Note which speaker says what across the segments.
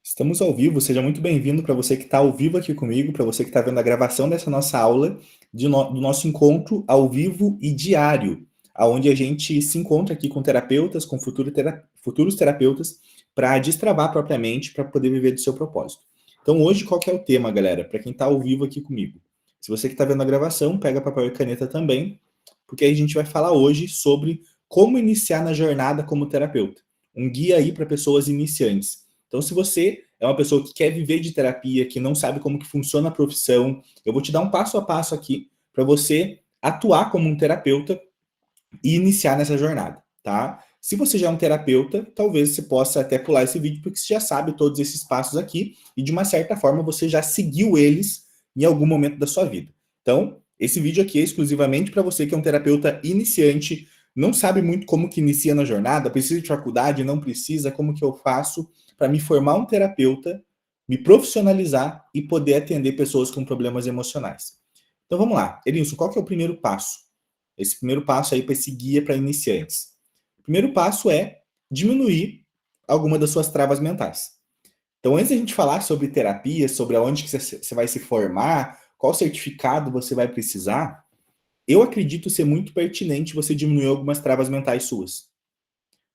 Speaker 1: Estamos ao vivo, seja muito bem-vindo para você que está ao vivo aqui comigo, para você que está vendo a gravação dessa nossa aula do nosso encontro ao vivo e diário, aonde a gente se encontra aqui com terapeutas, com futuros terapeutas, para destravar propriamente, para poder viver do seu propósito. Então hoje qual que é o tema, galera? Para quem está ao vivo aqui comigo. Se você que está vendo a gravação, pega papel e caneta também, porque aí a gente vai falar hoje sobre como iniciar na jornada como terapeuta. Um guia aí para pessoas iniciantes. Então, se você é uma pessoa que quer viver de terapia, que não sabe como que funciona a profissão, eu vou te dar um passo a passo aqui para você atuar como um terapeuta e iniciar nessa jornada, tá? Se você já é um terapeuta, talvez você possa até pular esse vídeo, porque você já sabe todos esses passos aqui e, de uma certa forma, você já seguiu eles em algum momento da sua vida. Então, esse vídeo aqui é exclusivamente para você que é um terapeuta iniciante, não sabe muito como que inicia na jornada, precisa de faculdade, não precisa, como que eu faço para me formar um terapeuta, me profissionalizar e poder atender pessoas com problemas emocionais. Então vamos lá. Elinson, qual que é o primeiro passo? Esse primeiro passo aí para esse guia para iniciantes. O primeiro passo é diminuir alguma das suas travas mentais. Então, antes da gente falar sobre terapia, sobre aonde que você vai se formar, qual certificado você vai precisar, eu acredito ser muito pertinente você diminuir algumas travas mentais suas.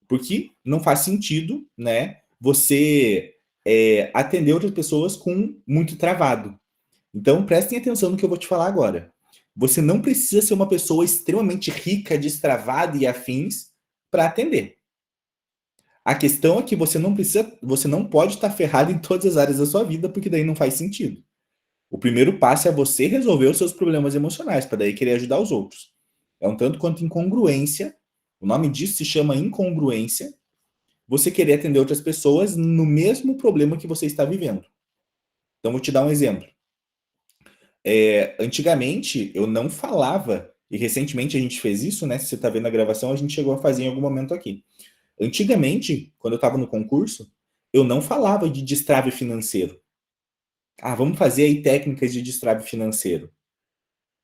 Speaker 1: Porque não faz sentido, né, você atender outras pessoas com muito travado. Então, prestem atenção no que eu vou te falar agora. Você não precisa ser uma pessoa extremamente rica, destravada e afins para atender. A questão é que você não pode estar ferrado em todas as áreas da sua vida, porque daí não faz sentido. O primeiro passo é você resolver os seus problemas emocionais, para daí querer ajudar os outros. É um tanto quanto incongruência, o nome disso se chama incongruência, você querer atender outras pessoas no mesmo problema que você está vivendo. Então, vou te dar um exemplo. Antigamente, eu não falava, e recentemente a gente fez isso, né? Se você está vendo a gravação, a gente chegou a fazer em algum momento aqui. Antigamente, quando eu estava no concurso, eu não falava de destrave financeiro. Ah, vamos fazer aí técnicas de destrave financeiro.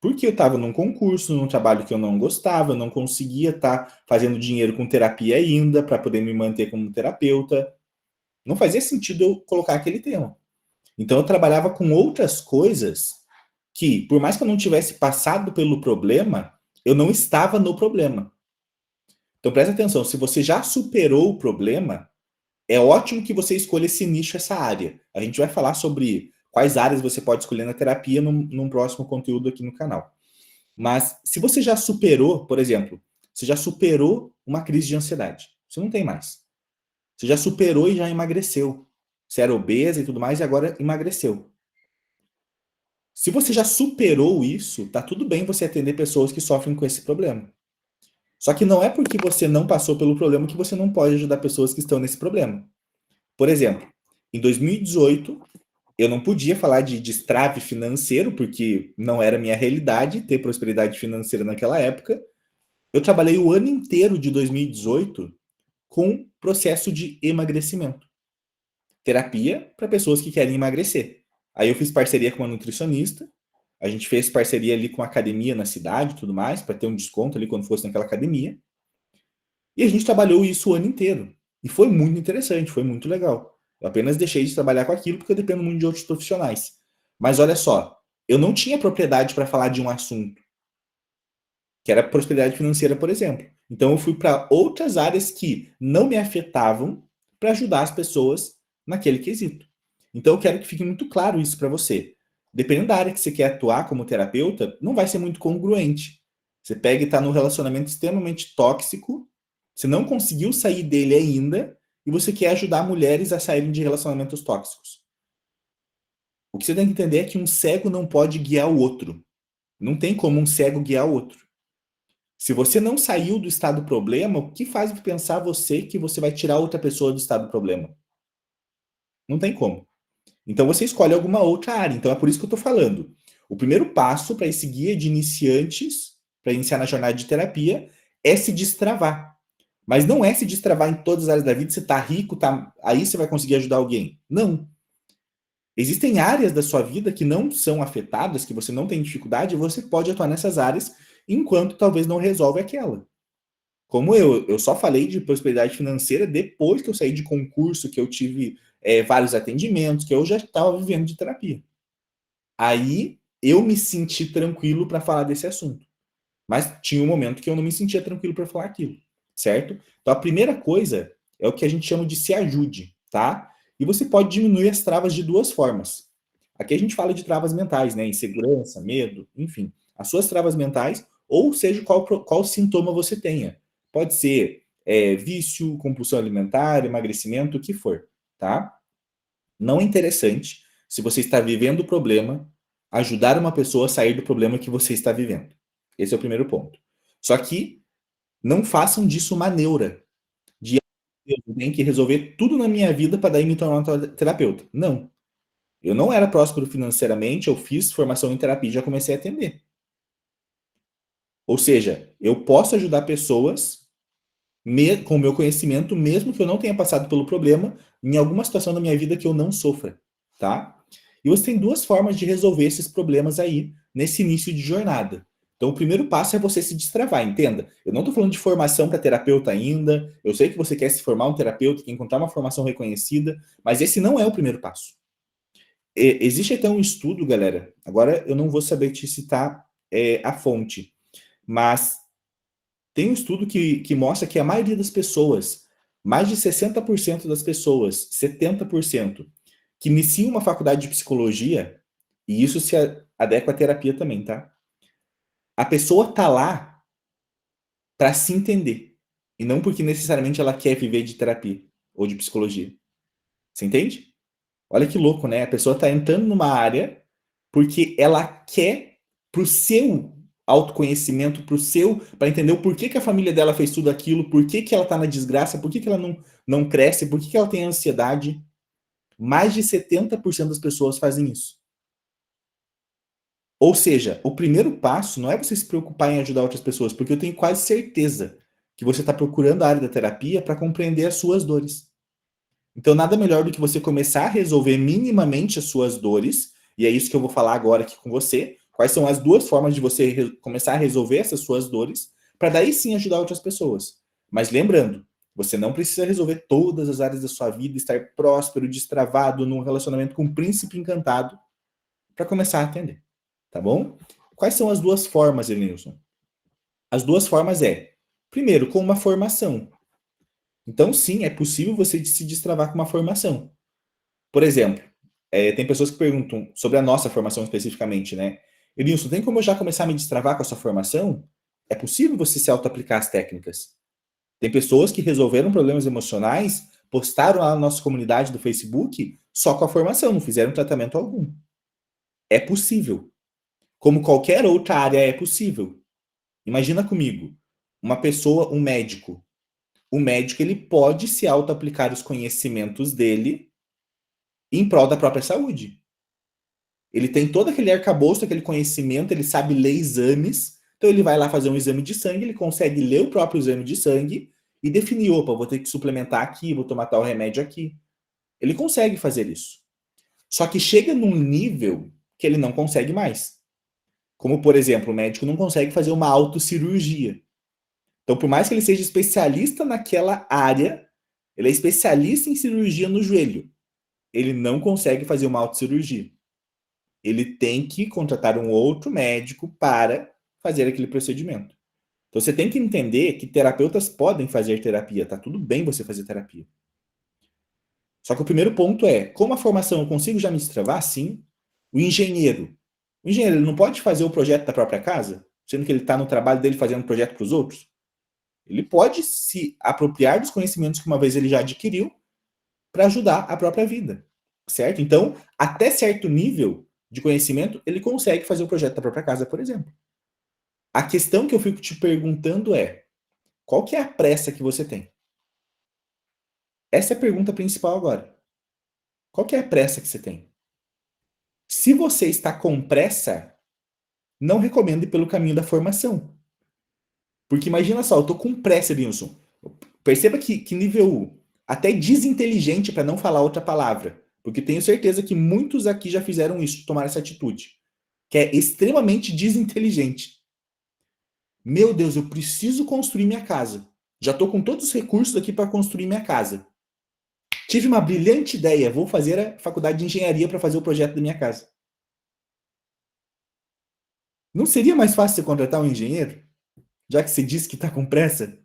Speaker 1: Porque eu estava num concurso, num trabalho que eu não gostava, eu não conseguia estar fazendo dinheiro com terapia ainda para poder me manter como terapeuta. Não fazia sentido eu colocar aquele tema. Então eu trabalhava com outras coisas que, por mais que eu não tivesse passado pelo problema, eu não estava no problema. Então presta atenção, se você já superou o problema, é ótimo que você escolha esse nicho, essa área. A gente vai falar sobre quais áreas você pode escolher na terapia num próximo conteúdo aqui no canal. Mas se você já superou, por exemplo, você já superou uma crise de ansiedade, você não tem mais. Você já superou e já emagreceu. Você era obesa e tudo mais e agora emagreceu. Se você já superou isso, tá tudo bem você atender pessoas que sofrem com esse problema. Só que não é porque você não passou pelo problema que você não pode ajudar pessoas que estão nesse problema. Por exemplo, em 2018, eu não podia falar de destrave financeiro, porque não era minha realidade ter prosperidade financeira naquela época. Eu trabalhei o ano inteiro de 2018 com processo de emagrecimento. Terapia para pessoas que querem emagrecer. Aí eu fiz parceria com uma nutricionista, a gente fez parceria ali com a academia na cidade e tudo mais, para ter um desconto ali quando fosse naquela academia. E a gente trabalhou isso o ano inteiro. E foi muito interessante, foi muito legal. Eu apenas deixei de trabalhar com aquilo porque eu dependo muito de outros profissionais. Mas olha só, eu não tinha propriedade para falar de um assunto, que era prosperidade financeira, por exemplo. Então eu fui para outras áreas que não me afetavam para ajudar as pessoas naquele quesito. Então eu quero que fique muito claro isso para você. Dependendo da área que você quer atuar como terapeuta, não vai ser muito congruente. Você pega e está num relacionamento extremamente tóxico, você não conseguiu sair dele ainda e você quer ajudar mulheres a saírem de relacionamentos tóxicos. O que você tem que entender é que um cego não pode guiar o outro. Não tem como um cego guiar o outro. Se você não saiu do estado do problema, o que faz pensar você que você vai tirar outra pessoa do estado do problema? Não tem como. Então você escolhe alguma outra área. Então é por isso que eu estou falando. O primeiro passo para esse guia de iniciantes, para iniciar na jornada de terapia, é se destravar. Mas não é se destravar em todas as áreas da vida, você está rico, aí você vai conseguir ajudar alguém. Não. Existem áreas da sua vida que não são afetadas, que você não tem dificuldade, e você pode atuar nessas áreas enquanto talvez não resolve aquela. como eu só falei de prosperidade financeira depois que eu saí de concurso, que eu tive vários atendimentos, que eu já estava vivendo de terapia. Aí eu me senti tranquilo para falar desse assunto. Mas tinha um momento que eu não me sentia tranquilo para falar aquilo, certo? Então a primeira coisa é o que a gente chama de se ajude, tá? E você pode diminuir as travas de duas formas. Aqui a gente fala de travas mentais, né? Insegurança, medo, enfim. As suas travas mentais, ou seja, qual sintoma você tenha. Pode ser vício, compulsão alimentar, emagrecimento, o que for, tá? Não é interessante, se você está vivendo o problema, ajudar uma pessoa a sair do problema que você está vivendo. Esse é o primeiro ponto. Só que não façam disso uma neura. De eu tenho que resolver tudo na minha vida para daí me tornar um terapeuta. Não. Eu não era próspero financeiramente, eu fiz formação em terapia e já comecei a atender. Ou seja, eu posso ajudar pessoas com o meu conhecimento, mesmo que eu não tenha passado pelo problema, em alguma situação da minha vida que eu não sofra, tá? E você tem duas formas de resolver esses problemas aí, nesse início de jornada. Então, o primeiro passo é você se destravar, entenda? Eu não estou falando de formação para terapeuta ainda, eu sei que você quer se formar um terapeuta, quer encontrar uma formação reconhecida, mas esse não é o primeiro passo. Existe até um estudo, galera, agora eu não vou saber te citar a fonte, mas tem um estudo que mostra que a maioria das pessoas, mais de 60% das pessoas, 70%, que iniciam uma faculdade de psicologia, e isso se adequa à terapia também, tá? A pessoa tá lá para se entender, e não porque necessariamente ela quer viver de terapia ou de psicologia. Você entende? Olha que louco, né? A pessoa tá entrando numa área porque ela quer pro seu autoconhecimento, para entender o porquê que a família dela fez tudo aquilo, por que que ela tá na desgraça, por que que ela não cresce, por que que ela tem ansiedade. Mais de 70% das pessoas fazem isso. Ou seja, o primeiro passo não é você se preocupar em ajudar outras pessoas, porque eu tenho quase certeza que você está procurando a área da terapia para compreender as suas dores. Então, nada melhor do que você começar a resolver minimamente as suas dores, e é isso que eu vou falar agora aqui com você. Quais são as duas formas de você começar a resolver essas suas dores, para daí sim ajudar outras pessoas. Mas lembrando, você não precisa resolver todas as áreas da sua vida, estar próspero, destravado, num relacionamento com um príncipe encantado, para começar a atender. Tá bom? Quais são as duas formas, Elenilson? As duas formas primeiro, com uma formação. Então, sim, é possível você se destravar com uma formação. Por exemplo, tem pessoas que perguntam sobre a nossa formação especificamente, né? Elinilson, tem como eu já começar a me destravar com a sua formação? É possível você se auto-aplicar as técnicas. Tem pessoas que resolveram problemas emocionais, postaram lá na nossa comunidade do Facebook só com a formação, não fizeram tratamento algum. É possível. Como qualquer outra área é possível. Imagina comigo, uma pessoa, um médico. O médico ele pode se auto-aplicar os conhecimentos dele em prol da própria saúde. Ele tem todo aquele arcabouço, aquele conhecimento, ele sabe ler exames, então ele vai lá fazer um exame de sangue, ele consegue ler o próprio exame de sangue e definir, opa, vou ter que suplementar aqui, vou tomar tal remédio aqui. Ele consegue fazer isso. Só que chega num nível que ele não consegue mais. Como, por exemplo, o médico não consegue fazer uma autocirurgia. Então, por mais que ele seja especialista naquela área, ele é especialista em cirurgia no joelho. Ele não consegue fazer uma autocirurgia. Ele tem que contratar um outro médico para fazer aquele procedimento. Então você tem que entender que terapeutas podem fazer terapia, tá tudo bem você fazer terapia. Só que o primeiro ponto como a formação eu consigo já me destravar? Sim. O engenheiro ele não pode fazer o projeto da própria casa, sendo que ele está no trabalho dele fazendo projeto para os outros? Ele pode se apropriar dos conhecimentos que uma vez ele já adquiriu para ajudar a própria vida, certo? Então, até certo nível de conhecimento, ele consegue fazer o projeto da própria casa, por exemplo. A questão que eu fico te perguntando qual que é a pressa que você tem? Essa é a pergunta principal agora. Qual que é a pressa que você tem? Se você está com pressa, não recomendo ir pelo caminho da formação. Porque imagina só, eu tô com pressa, Wilson. Perceba que nível até desinteligente, para não falar outra palavra. Porque tenho certeza que muitos aqui já fizeram isso, tomaram essa atitude. Que é extremamente desinteligente. Meu Deus, eu preciso construir minha casa. Já estou com todos os recursos aqui para construir minha casa. Tive uma brilhante ideia, vou fazer a faculdade de engenharia para fazer o projeto da minha casa. Não seria mais fácil você contratar um engenheiro? Já que você disse que está com pressa?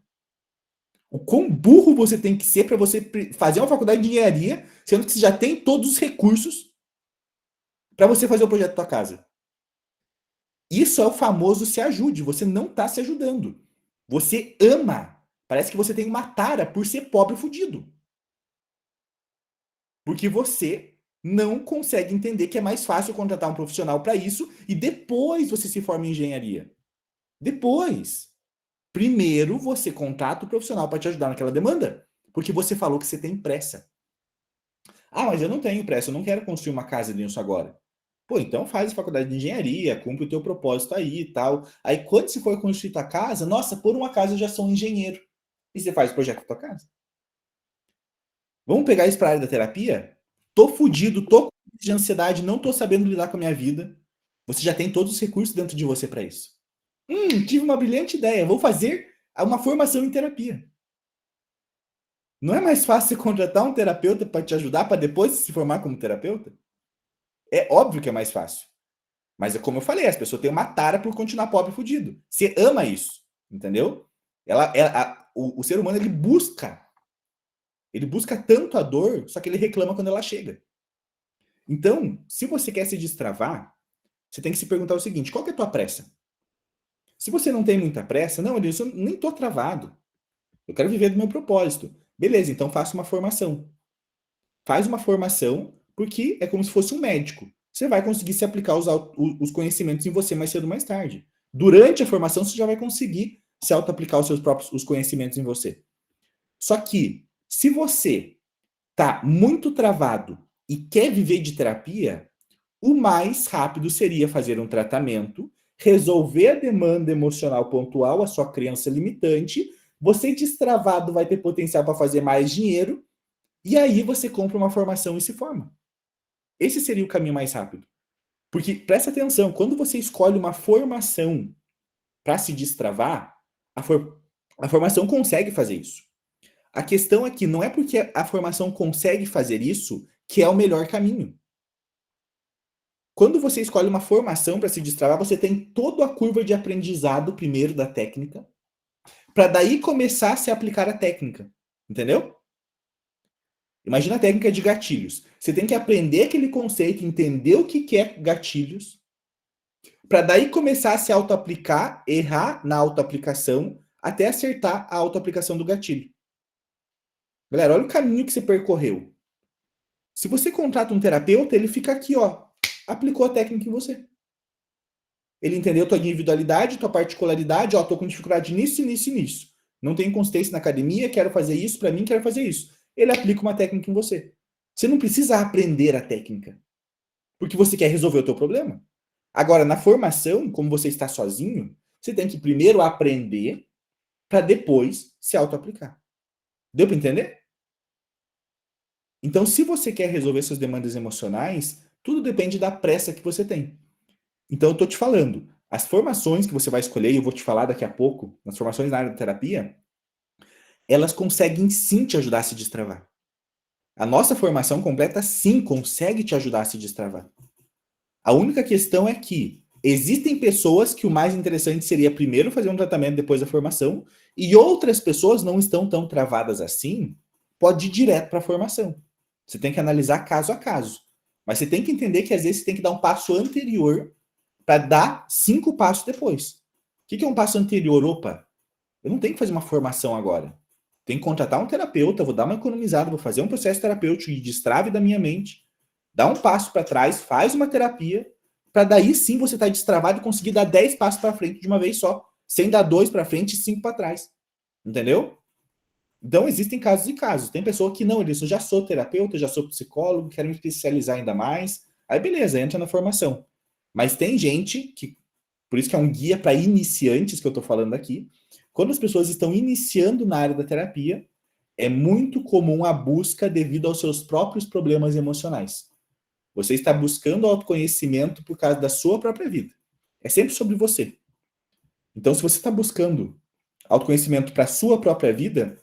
Speaker 1: O quão burro você tem que ser para você fazer uma faculdade de engenharia, sendo que você já tem todos os recursos para você fazer o projeto da tua casa. Isso é o famoso se ajude. Você não está se ajudando. Você ama. Parece que você tem uma tara por ser pobre e fudido. Porque você não consegue entender que é mais fácil contratar um profissional para isso e depois você se forma em engenharia. Depois. Primeiro você contrata o profissional para te ajudar naquela demanda, porque você falou que você tem pressa. Ah, mas eu não tenho pressa, eu não quero construir uma casa nisso agora. Pô, então faz a faculdade de engenharia, cumpre o teu propósito aí e tal. Aí quando você for construir tua casa, nossa, por um acaso eu já sou um engenheiro. E você faz o projeto da tua casa. Vamos pegar isso para a área da terapia? Tô fudido, tô com de ansiedade, não tô sabendo lidar com a minha vida. Você já tem todos os recursos dentro de você para isso. Tive uma brilhante ideia, vou fazer uma formação em terapia. Não é mais fácil você contratar um terapeuta para te ajudar para depois se formar como terapeuta? É óbvio que é mais fácil. Mas é como eu falei, as pessoas têm uma tara por continuar pobre e fudido. Você ama isso, entendeu? O ser humano ele busca tanto a dor, só que ele reclama quando ela chega. Então, se você quer se destravar, você tem que se perguntar o seguinte: qual que é a tua pressa? Se você não tem muita pressa, não, eu nem tô travado. Eu quero viver do meu propósito. Beleza, então faça uma formação. Faz uma formação, porque é como se fosse um médico. Você vai conseguir se aplicar os conhecimentos em você mais cedo ou mais tarde. Durante a formação, você já vai conseguir se auto-aplicar os seus próprios os conhecimentos em você. Só que, se você tá muito travado e quer viver de terapia, o mais rápido seria fazer um tratamento, resolver a demanda emocional pontual, a sua crença limitante. Você destravado vai ter potencial para fazer mais dinheiro, e aí você compra uma formação e se forma. Esse seria o caminho mais rápido. Porque, presta atenção, quando você escolhe uma formação para se destravar, a formação consegue fazer isso. A questão é que não é porque a formação consegue fazer isso que é o melhor caminho. Quando você escolhe uma formação para se destravar, você tem toda a curva de aprendizado primeiro da técnica, para daí começar a se aplicar a técnica. Entendeu? Imagina a técnica de gatilhos. Você tem que aprender aquele conceito, entender o que é gatilhos, para daí começar a se auto-aplicar, errar na auto-aplicação, até acertar a auto-aplicação do gatilho. Galera, olha o caminho que você percorreu. Se você contrata um terapeuta, ele fica aqui, ó, aplicou a técnica em você. Ele entendeu tua individualidade, tua particularidade, ó, tô com dificuldade nisso, nisso e nisso. Não tenho consistência na academia, quero fazer isso, para mim, quero fazer isso. Ele aplica uma técnica em você. Você não precisa aprender a técnica, porque você quer resolver o teu problema. Agora, na formação, como você está sozinho, você tem que primeiro aprender para depois se auto-aplicar. Deu para entender? Então, se você quer resolver suas demandas emocionais, tudo depende da pressa que você tem. Então, eu estou te falando, as formações que você vai escolher, e eu vou te falar daqui a pouco, nas formações na área da terapia, elas conseguem sim te ajudar a se destravar. A nossa formação completa sim consegue te ajudar a se destravar. A única questão é que existem pessoas que o mais interessante seria primeiro fazer um tratamento depois da formação, e outras pessoas não estão tão travadas assim, pode ir direto para a formação. Você tem que analisar caso a caso. Mas você tem que entender que às vezes você tem que dar um passo anterior para dar 5 passos depois. O que é um passo anterior? Opa, eu não tenho que fazer uma formação agora. Tenho que contratar um terapeuta, vou dar uma economizada, vou fazer um processo terapêutico de destrave da minha mente, dá um passo para trás, faz uma terapia, para daí sim você estar destravado e conseguir dar 10 passos para frente de uma vez só, sem dar 2 para frente e 5 para trás. Entendeu? Então existem casos e casos. Tem pessoa que não, eu já sou terapeuta, já sou psicólogo, quero me especializar ainda mais. Aí beleza, entra na formação. Mas tem gente que, por isso que é um guia para iniciantes que eu estou falando aqui. Quando as pessoas estão iniciando na área da terapia, é muito comum a busca devido aos seus próprios problemas emocionais. Você está buscando autoconhecimento por causa da sua própria vida. É sempre sobre você. Então, se você está buscando autoconhecimento para a sua própria vida,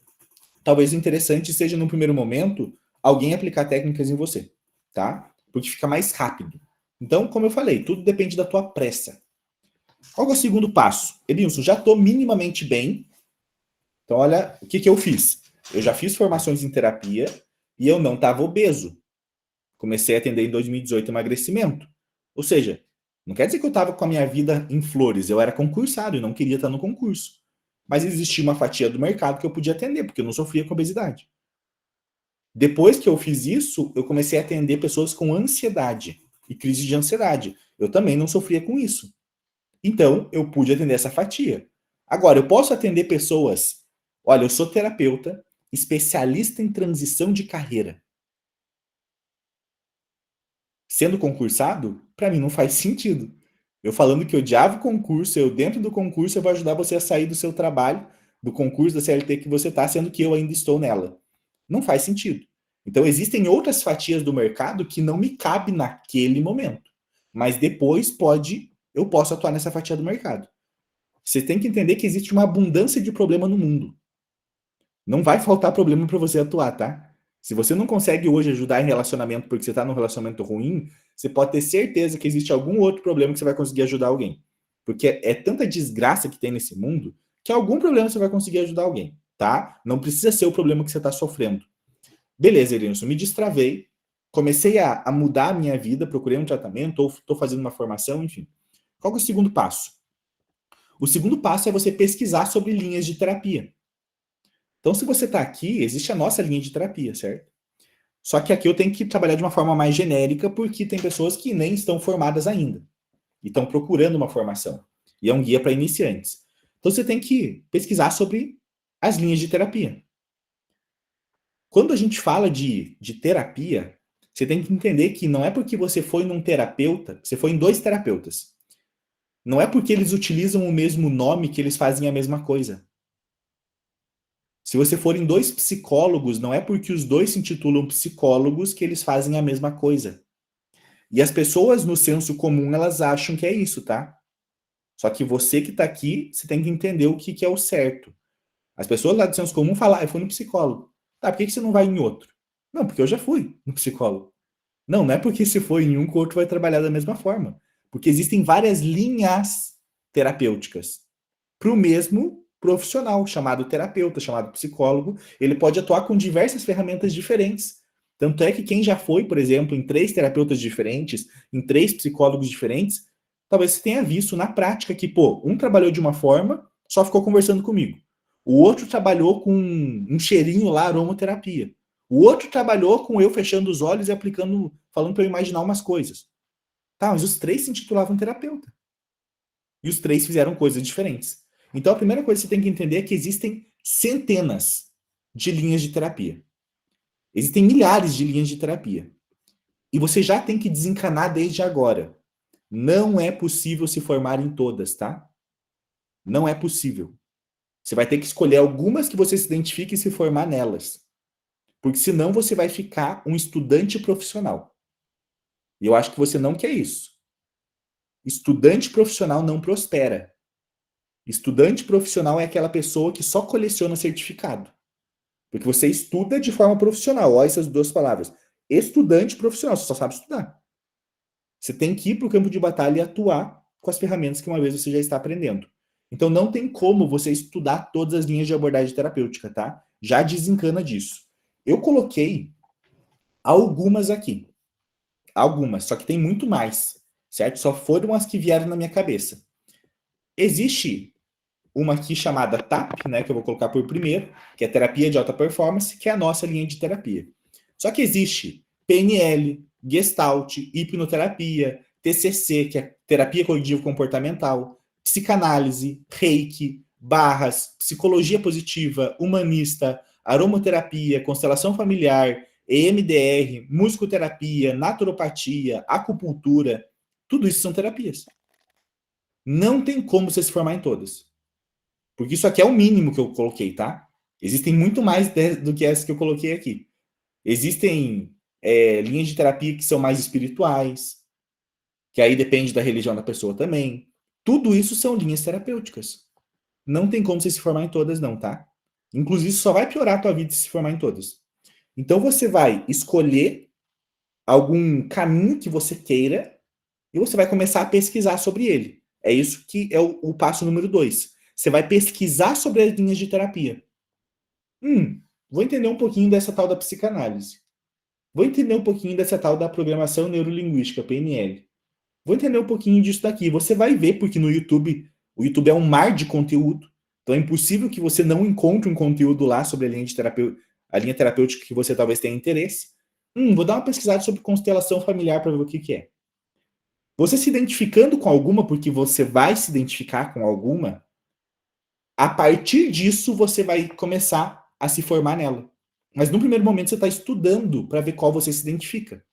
Speaker 1: talvez o interessante seja, no primeiro momento, alguém aplicar técnicas em você, tá? Porque fica mais rápido. Então, como eu falei, tudo depende da tua pressa. Qual é o segundo passo? Edilson, já estou minimamente bem. Então, olha o que eu fiz. Eu já fiz formações em terapia e eu não estava obeso. Comecei a atender em 2018 emagrecimento. Ou seja, não quer dizer que eu estava com a minha vida em flores. Eu era concursado e não queria estar no concurso. Mas existia uma fatia do mercado que eu podia atender, porque eu não sofria com obesidade. Depois que eu fiz isso, eu comecei a atender pessoas com ansiedade e crise de ansiedade. Eu também não sofria com isso. Então, eu pude atender essa fatia. Agora, eu posso atender pessoas. Olha, eu sou terapeuta, especialista em transição de carreira. Sendo concursado, para mim não faz sentido. Eu falando que eu odiava o concurso, eu dentro do concurso eu vou ajudar você a sair do seu trabalho, do concurso da CLT que você está, sendo que eu ainda estou nela. Não faz sentido. Então existem outras fatias do mercado que não me cabe naquele momento. Mas depois eu posso atuar nessa fatia do mercado. Você tem que entender que existe uma abundância de problema no mundo. Não vai faltar problema para você atuar, tá? Se você não consegue hoje ajudar em relacionamento porque você está num relacionamento ruim, você pode ter certeza que existe algum outro problema que você vai conseguir ajudar alguém. Porque é tanta desgraça que tem nesse mundo que algum problema você vai conseguir ajudar alguém, tá? Não precisa ser o problema que você está sofrendo. Beleza, Elenilson, me destravei, comecei a mudar a minha vida, procurei um tratamento, ou estou fazendo uma formação, enfim. Qual é o segundo passo? O segundo passo é você pesquisar sobre linhas de terapia. Então, se você está aqui, existe a nossa linha de terapia, certo? Só que aqui eu tenho que trabalhar de uma forma mais genérica, porque tem pessoas que nem estão formadas ainda e estão procurando uma formação. E é um guia para iniciantes. Então, você tem que pesquisar sobre as linhas de terapia. Quando a gente fala de terapia, você tem que entender que não é porque você foi num terapeuta, você foi em 2 terapeutas. Não é porque eles utilizam o mesmo nome que eles fazem a mesma coisa. Se você for em 2 psicólogos, não é porque os 2 se intitulam psicólogos que eles fazem a mesma coisa. E as pessoas no senso comum, elas acham que é isso, tá? Só que você que tá aqui, você tem que entender o que é o certo. As pessoas lá do senso comum falam, eu fui no psicólogo. Tá, por que você não vai em outro? Não, porque eu já fui no psicólogo. Não, não é porque se for em um que o outro vai trabalhar da mesma forma. Porque existem várias linhas terapêuticas para o mesmo profissional, chamado terapeuta, chamado psicólogo. Ele pode atuar com diversas ferramentas diferentes. Tanto é que quem já foi, por exemplo, em 3 terapeutas diferentes, em 3 psicólogos diferentes, talvez você tenha visto na prática que, pô, um trabalhou de uma forma, só ficou conversando comigo. O outro trabalhou com um cheirinho lá, aromaterapia. O outro trabalhou com eu fechando os olhos e aplicando, falando para eu imaginar umas coisas. Tá, mas os 3 se intitulavam terapeuta. E os 3 fizeram coisas diferentes. Então a primeira coisa que você tem que entender é que existem centenas de linhas de terapia. Existem milhares de linhas de terapia. E você já tem que desencanar desde agora. Não é possível se formar em todas, tá? Não é possível. Você vai ter que escolher algumas que você se identifique e se formar nelas. Porque senão você vai ficar um estudante profissional. E eu acho que você não quer isso. Estudante profissional não prospera. Estudante profissional é aquela pessoa que só coleciona certificado. Porque você estuda de forma profissional. Olha essas 2 palavras. Estudante profissional, você só sabe estudar. Você tem que ir para o campo de batalha e atuar com as ferramentas que uma vez você já está aprendendo. Então não tem como você estudar todas as linhas de abordagem terapêutica, tá? Já desencana disso. Eu coloquei algumas aqui. Algumas, só que tem muito mais, certo? Só foram as que vieram na minha cabeça. Existe uma aqui chamada TAP, né, que eu vou colocar por primeiro, que é terapia de alta performance, que é a nossa linha de terapia. Só que existe PNL, Gestalt, hipnoterapia, TCC, que é terapia cognitivo comportamental, psicanálise, Reiki, barras, psicologia positiva, humanista, aromaterapia, constelação familiar, EMDR, musicoterapia, naturopatia, acupuntura, tudo isso são terapias. Não tem como você se formar em todas. Porque isso aqui é o mínimo que eu coloquei, tá? Existem muito mais do que essa que eu coloquei aqui. Existem linhas de terapia que são mais espirituais, que aí depende da religião da pessoa também. Tudo isso são linhas terapêuticas. Não tem como você se formar em todas, não, tá? Inclusive, só vai piorar a tua vida se formar em todas. Então, você vai escolher algum caminho que você queira e você vai começar a pesquisar sobre ele. É isso que é o passo número 2. Você vai pesquisar sobre as linhas de terapia. Vou entender um pouquinho dessa tal da psicanálise. Vou entender um pouquinho dessa tal da programação neurolinguística, PNL. Vou entender um pouquinho disso daqui. Você vai ver, porque no YouTube, o YouTube é um mar de conteúdo. Então é impossível que você não encontre um conteúdo lá sobre a linha terapêutica que você talvez tenha interesse. Vou dar uma pesquisada sobre constelação familiar para ver o que, que é. Você se identificando com alguma, porque você vai se identificar com alguma, a partir disso você vai começar a se formar nela. Mas no primeiro momento você está estudando para ver qual você se identifica.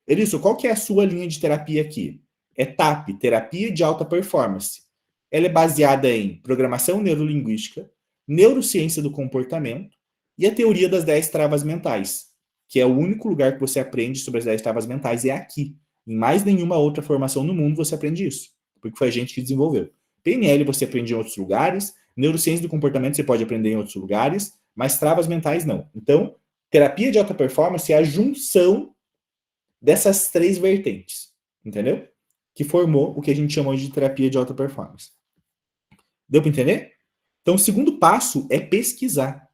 Speaker 1: Elison, qual que é a sua linha de terapia aqui? É TAP, Terapia de Alta Performance. Ela é baseada em programação neurolinguística, neurociência do comportamento e a teoria das 10 travas mentais, que é o único lugar que você aprende sobre as 10 travas mentais, é aqui. Em mais nenhuma outra formação no mundo você aprende isso, porque foi a gente que desenvolveu. PNL você aprende em outros lugares, neurociência do comportamento você pode aprender em outros lugares, mas travas mentais não. Então, terapia de alta performance é a junção dessas 3 vertentes, entendeu? Que formou o que a gente chamou de terapia de alta performance. Deu para entender? Então, o segundo passo é pesquisar.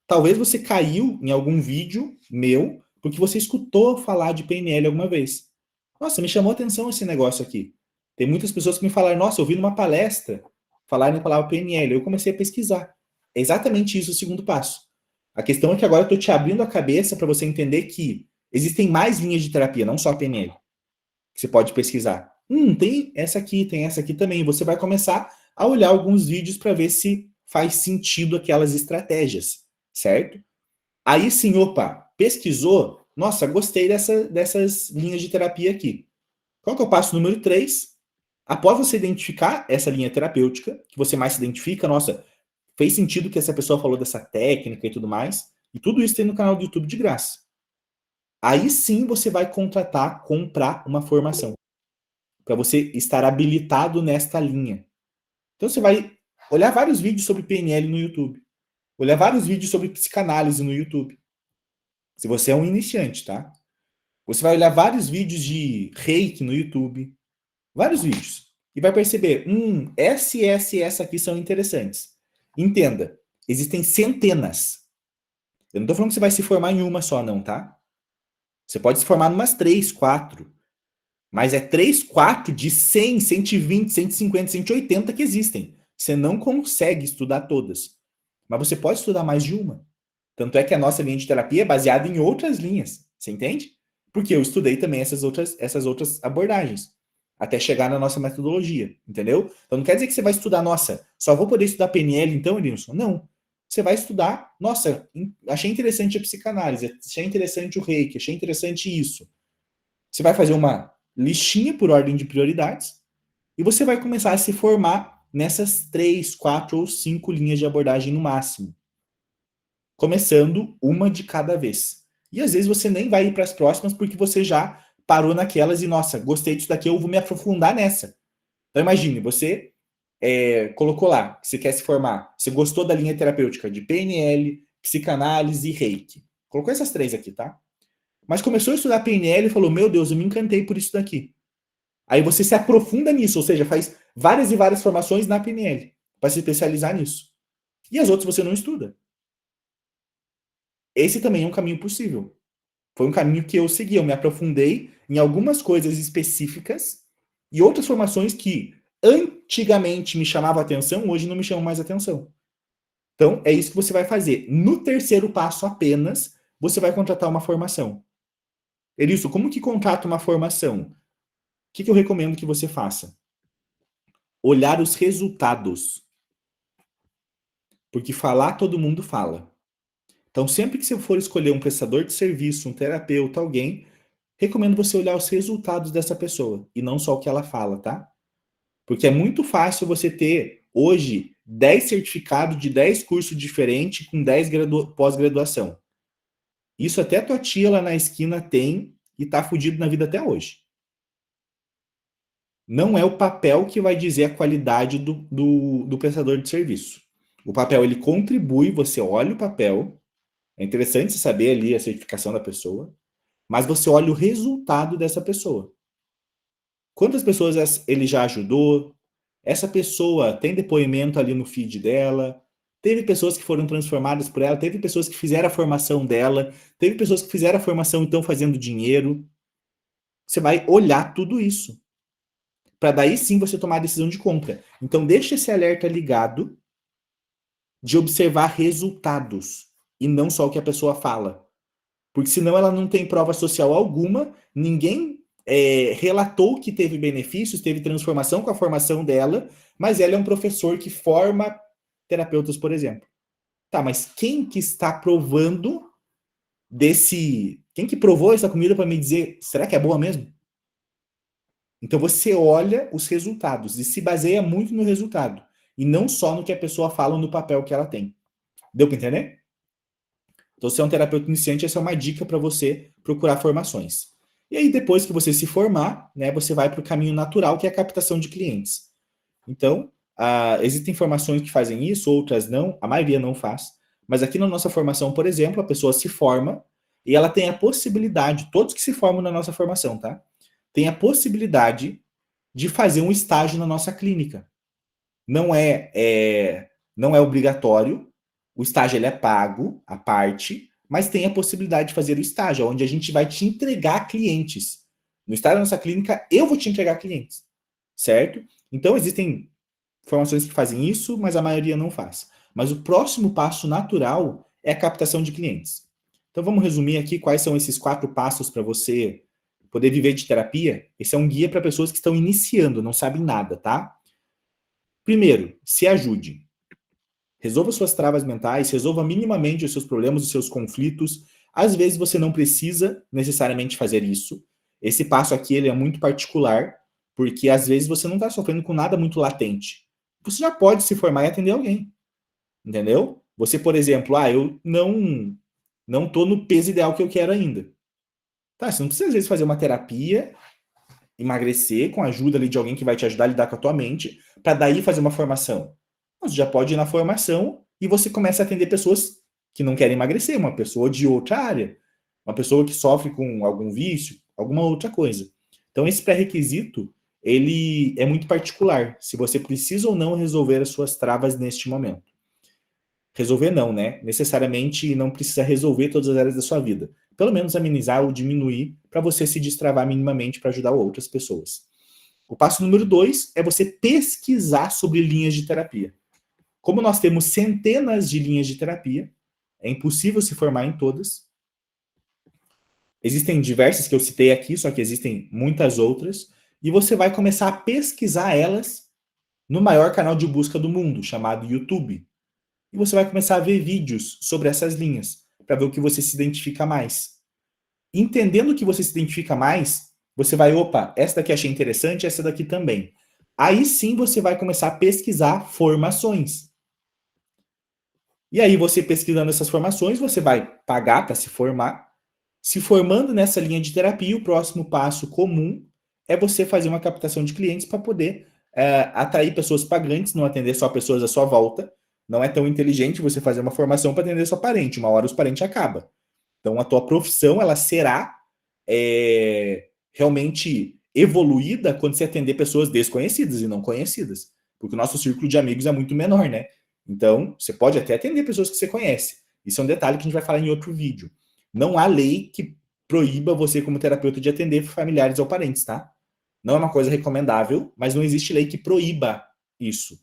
Speaker 1: Talvez você caiu em algum vídeo meu porque você escutou falar de PNL alguma vez. Nossa, me chamou a atenção esse negócio aqui. Tem muitas pessoas que me falaram, nossa, eu vi numa palestra falarem a palavra PNL. Eu comecei a pesquisar. É exatamente isso o segundo passo. A questão é que agora eu estou te abrindo a cabeça para você entender que existem mais linhas de terapia, não só a PNL, que você pode pesquisar. Tem essa aqui também. Você vai começar a olhar alguns vídeos para ver se faz sentido aquelas estratégias, certo? Aí sim, opa, pesquisou? Nossa, gostei dessas linhas de terapia aqui. Qual que é o passo número 3? Após você identificar essa linha terapêutica, que você mais se identifica, nossa, fez sentido que essa pessoa falou dessa técnica e tudo mais, e tudo isso tem no canal do YouTube de graça. Aí sim você vai comprar uma formação, para você estar habilitado nesta linha. Então você vai olhar vários vídeos sobre PNL no YouTube, olhar vários vídeos sobre psicanálise no YouTube. Se você é um iniciante, tá? Você vai olhar vários vídeos de reiki no YouTube, vários vídeos, e vai perceber, essa aqui são interessantes. Entenda, existem centenas. Eu não tô falando que você vai se formar em uma só, não, tá? Você pode se formar em umas 3, 4. Mas é 3, 4 de 100, 120, 150, 180 que existem. Você não consegue estudar todas. Mas você pode estudar mais de uma. Tanto é que a nossa linha de terapia é baseada em outras linhas. Você entende? Porque eu estudei também essas outras abordagens. Até chegar na nossa metodologia. Entendeu? Então não quer dizer que você vai estudar, nossa, só vou poder estudar PNL então, Edilson? Não. Você vai estudar, nossa, achei interessante a psicanálise, achei interessante o reiki, achei interessante isso. Você vai fazer uma listinha por ordem de prioridades e você vai começar a se formar nessas 3, 4 ou 5 linhas de abordagem no máximo. Começando uma de cada vez. E às vezes você nem vai ir para as próximas porque você já parou naquelas e, nossa, gostei disso daqui, eu vou me aprofundar nessa. Então imagine, você colocou lá, que você quer se formar, você gostou da linha terapêutica de PNL, psicanálise e reiki. Colocou essas 3 aqui, tá? Mas começou a estudar PNL e falou, meu Deus, eu me encantei por isso daqui. Aí você se aprofunda nisso, ou seja, faz várias e várias formações na PNL, para se especializar nisso. E as outras você não estuda. Esse também é um caminho possível. Foi um caminho que eu segui, eu me aprofundei em algumas coisas específicas e outras formações que antigamente me chamavam atenção, hoje não me chamam mais atenção. Então, é isso que você vai fazer. No terceiro passo apenas, você vai contratar uma formação. Elilson, como que contrata uma formação? O que eu recomendo que você faça? Olhar os resultados. Porque falar todo mundo fala. Então, sempre que você for escolher um prestador de serviço, um terapeuta, alguém, recomendo você olhar os resultados dessa pessoa e não só o que ela fala, tá? Porque é muito fácil você ter, hoje, 10 certificados de 10 cursos diferentes com 10 pós-graduação. Isso até tua tia lá na esquina tem e tá fudido na vida até hoje. não é o papel que vai dizer a qualidade do prestador de serviço. O papel, ele contribui, você olha o papel, é interessante saber ali a certificação da pessoa, mas você olha o resultado dessa pessoa. Quantas pessoas ele já ajudou? Essa pessoa tem depoimento ali no feed dela? Teve pessoas que foram transformadas por ela? Teve pessoas que fizeram a formação dela? Teve pessoas que fizeram a formação e estão fazendo dinheiro? Você vai olhar tudo isso, para daí sim você tomar a decisão de compra. Então deixa esse alerta ligado de observar resultados e não só o que a pessoa fala. Porque senão ela não tem prova social alguma, ninguém relatou que teve benefícios, teve transformação com a formação dela, mas ela é um professor que forma terapeutas, por exemplo. Tá, mas quem que está provando quem que provou essa comida para me dizer, será que é boa mesmo? Então você olha os resultados e se baseia muito no resultado e não só no que a pessoa fala no papel que ela tem. Deu para entender? Então, se é um terapeuta iniciante, essa é uma dica para você procurar formações. E aí, depois que você se formar, né, você vai para o caminho natural, que é a captação de clientes. Então, existem formações que fazem isso, outras não, a maioria não faz. Mas aqui na nossa formação, por exemplo, a pessoa se forma e ela tem a possibilidade, todos que se formam na nossa formação, tá? Tem a possibilidade de fazer um estágio na nossa clínica. Não é obrigatório, o estágio ele é pago, à parte, mas tem a possibilidade de fazer o estágio, onde a gente vai te entregar clientes. No estágio da nossa clínica, eu vou te entregar clientes, certo? Então, existem formações que fazem isso, mas a maioria não faz. Mas o próximo passo natural é a captação de clientes. Então, vamos resumir aqui quais são esses 4 passos para você poder viver de terapia. Esse é um guia para pessoas que estão iniciando, não sabem nada, tá? Primeiro, se ajude. Resolva suas travas mentais, resolva minimamente os seus problemas, os seus conflitos. Às vezes você não precisa necessariamente fazer isso. Esse passo aqui ele é muito particular, porque às vezes você não está sofrendo com nada muito latente. Você já pode se formar e atender alguém. Entendeu? Você, por exemplo, eu não tô no peso ideal que eu quero ainda. Tá, você não precisa às vezes fazer uma terapia, emagrecer com a ajuda ali de alguém que vai te ajudar a lidar com a tua mente, para daí fazer uma formação. Você já pode ir na formação e você começa a atender pessoas que não querem emagrecer, uma pessoa de outra área, uma pessoa que sofre com algum vício, alguma outra coisa. Então esse pré-requisito, ele é muito particular, se você precisa ou não resolver as suas travas neste momento. Resolver não, né? Necessariamente não precisa resolver todas as áreas da sua vida. Pelo menos amenizar ou diminuir para você se destravar minimamente para ajudar outras pessoas. O passo número 2 é você pesquisar sobre linhas de terapia. Como nós temos centenas de linhas de terapia, é impossível se formar em todas. Existem diversas que eu citei aqui, só que existem muitas outras. E você vai começar a pesquisar elas no maior canal de busca do mundo, chamado YouTube. E você vai começar a ver vídeos sobre essas linhas, para ver o que você se identifica mais. Entendendo o que você se identifica mais, você vai, opa, essa daqui achei interessante, essa daqui também. Aí sim você vai começar a pesquisar formações. E aí você pesquisando essas formações, você vai pagar para se formar. Se formando nessa linha de terapia, o próximo passo comum é você fazer uma captação de clientes para poder atrair pessoas pagantes, não atender só pessoas à sua volta. Não é tão inteligente você fazer uma formação para atender só parente. Uma hora os parentes acabam. Então a tua profissão ela será realmente evoluída quando você atender pessoas desconhecidas e não conhecidas. Porque o nosso círculo de amigos é muito menor, né? Então, você pode até atender pessoas que você conhece. Isso é um detalhe que a gente vai falar em outro vídeo. Não há lei que proíba você, como terapeuta, de atender familiares ou parentes, tá? Não é uma coisa recomendável, mas não existe lei que proíba isso.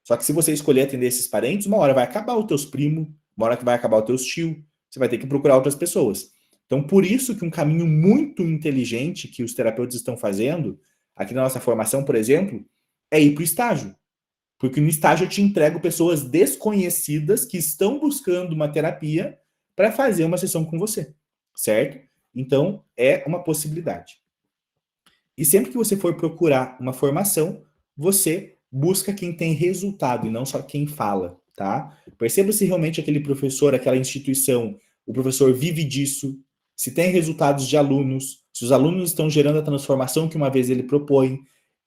Speaker 1: Só que se você escolher atender esses parentes, uma hora vai acabar os teus primos, uma hora que vai acabar os teus tios, você vai ter que procurar outras pessoas. Então, por isso que um caminho muito inteligente que os terapeutas estão fazendo, aqui na nossa formação, por exemplo, é ir para o estágio. Porque no estágio eu te entrego pessoas desconhecidas que estão buscando uma terapia para fazer uma sessão com você, certo? Então, é uma possibilidade. E sempre que você for procurar uma formação, você busca quem tem resultado e não só quem fala, tá? Perceba se realmente aquele professor, aquela instituição, o professor vive disso, se tem resultados de alunos, se os alunos estão gerando a transformação que uma vez ele propõe.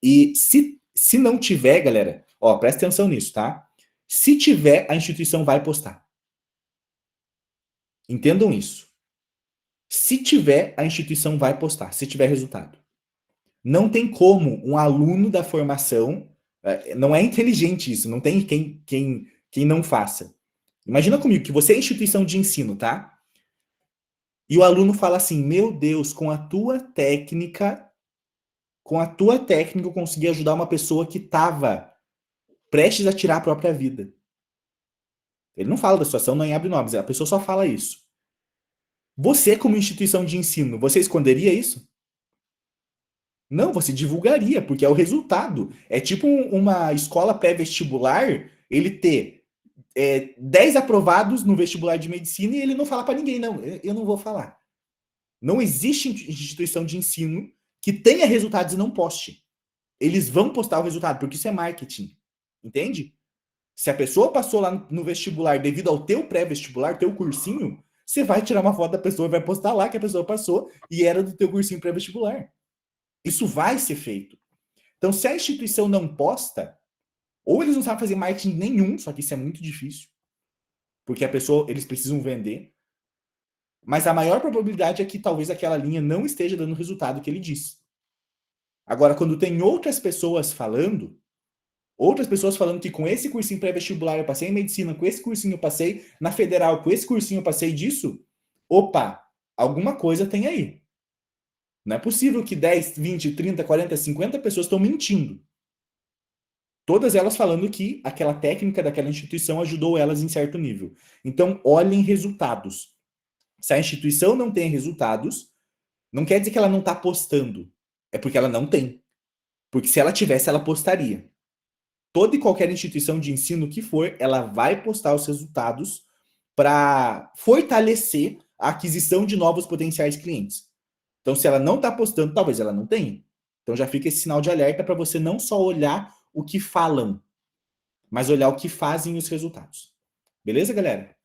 Speaker 1: E se não tiver, galera, ó, presta atenção nisso, tá? Se tiver, a instituição vai postar. Entendam isso. Se tiver, a instituição vai postar, se tiver resultado. Não tem como um aluno da formação, não é inteligente isso, não tem quem não faça. Imagina comigo que você é instituição de ensino, tá? E o aluno fala assim: meu Deus, com a tua técnica eu consegui ajudar uma pessoa que estava prestes a tirar a própria vida. Ele não fala da situação, não abre nomes, a pessoa só fala isso. Você, como instituição de ensino, você esconderia isso? Não, você divulgaria, porque é o resultado. É tipo uma escola pré-vestibular, ele ter 10 aprovados no vestibular de medicina e ele não falar para ninguém, não, eu não vou falar. Não existe instituição de ensino que tenha resultados e não poste. Eles vão postar o resultado, porque isso é marketing. Entende? Se a pessoa passou lá no vestibular devido ao teu pré-vestibular, teu cursinho, você vai tirar uma foto da pessoa e vai postar lá que a pessoa passou e era do teu cursinho pré-vestibular. Isso vai ser feito. Então, se a instituição não posta, ou eles não sabem fazer marketing nenhum, só que isso é muito difícil, porque a pessoa, eles precisam vender, mas a maior probabilidade é que talvez aquela linha não esteja dando o resultado que ele diz. Agora, quando tem outras pessoas falando que com esse cursinho pré-vestibular eu passei em medicina, com esse cursinho eu passei na federal, com esse cursinho eu passei disso, opa, alguma coisa tem aí. Não é possível que 10, 20, 30, 40, 50 pessoas estão mentindo. Todas elas falando que aquela técnica daquela instituição ajudou elas em certo nível. Então, olhem resultados. Se a instituição não tem resultados, não quer dizer que ela não está postando. É porque ela não tem. Porque se ela tivesse, ela postaria. Toda e qualquer instituição de ensino que for, ela vai postar os resultados para fortalecer a aquisição de novos potenciais clientes. Então, se ela não está postando, talvez ela não tenha. Então, já fica esse sinal de alerta para você não só olhar o que falam, mas olhar o que fazem os resultados. Beleza, galera?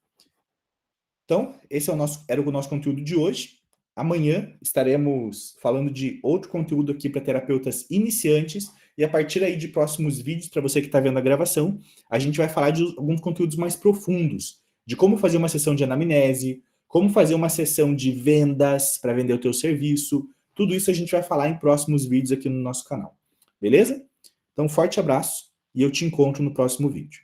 Speaker 1: Então, esse era o nosso conteúdo de hoje. Amanhã estaremos falando de outro conteúdo aqui para terapeutas iniciantes e a partir aí de próximos vídeos, para você que está vendo a gravação, a gente vai falar de alguns conteúdos mais profundos, de como fazer uma sessão de anamnese, como fazer uma sessão de vendas para vender o teu serviço. Tudo isso a gente vai falar em próximos vídeos aqui no nosso canal. Beleza? Então, um forte abraço e eu te encontro no próximo vídeo.